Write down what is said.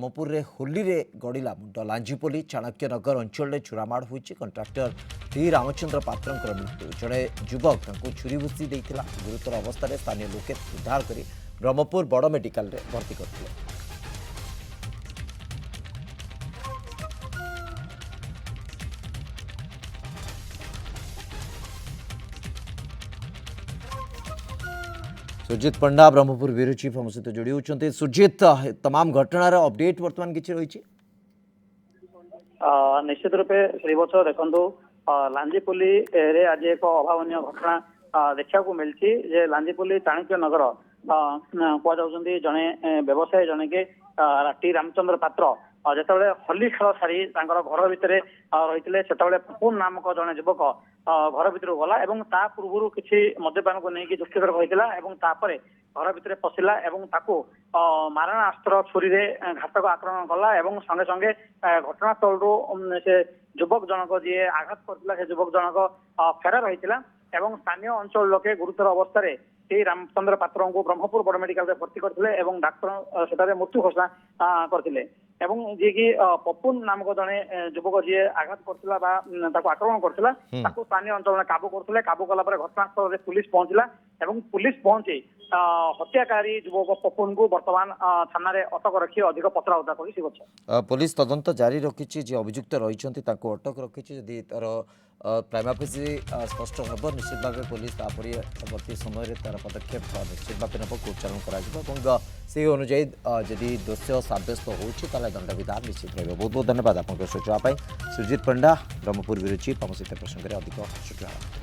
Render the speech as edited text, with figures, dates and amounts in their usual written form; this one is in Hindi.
ब्रह्मपुर रे होली रे गड़िला मुंड लांजीपोली चाणक्यनगर अंचल चुरामाड़ होती कंट्राक्टर टी रामचंद्र पात्र मृत्यु जड़े युवक छुरी भूसी देता गुरुतर अवस्था स्थानीय लोके उद्धार कर ब्रह्मपुर बड़ मेडिकल रे भर्ती करते। सुरजित पंडा ब्रह्मपुर ब्यूरो चीफ हम सहित जोड़ी होती। सुरजित तमाम घटनार अपडेट वर्तमान किसी रही निश्चित रूपे श्रीवत्स देखो लांजीपोली रे आज एक अभावन घटना देखा मिलती जे लांजीपोली चाणक्य नगर कहुँच जड़े व्यवसायी जने के टी रामचंद्र पात्र जिते होली खेल सारी घर भितर रही से पपुन नामक जड़े युवक घर भर गला एवं ता पूर्व किसी मद्यपान को लेकिन दुष्टितर्क होता घर भर पशिला मारणास्त्र छुरी घातक आक्रमण कला संगे संगे घटनास्थल से युवक जनक जी आघात करता से युवक जनक फेरार होता स्थानीय अंचल लोके गुरुतर अवस्था टी रामचंद्र पात्र को ब्रह्मपुर बड़ मेडिकल में भर्ती करते डाक्तर से मृत्यु घोषणा करते जी कि पपुन नामक जड़े युवक जी आघात करता आक्रमण करता स्थानीय अंचल में काबू करते काबू कला घटनास्थल में पुलिस पहुंचला पुलिस पहुंची हत्याकारी युवक पपुन को वर्तमान थाना अटक रखी अधिक पचरा उदा कर पुलिस तदंत जारी रखी जे अभियुक्त रही अटक रखी जदि तार प्राइमाफेसी स्पष्ट हम निश्चित भाव पुलिस परवर्ती समय तार पदक्षेप निश्चित भाव नब उच्चारण से अनुजाई जदि दोष सब्यस्त हो दंड विधान निश्चित रही। बहुत बहुत धन्यवाद आपको सूचना सुरजित पंडा ब्रह्मपुर ब्यूरो चीफ आम सहित प्रसंग में अधिक सूचना।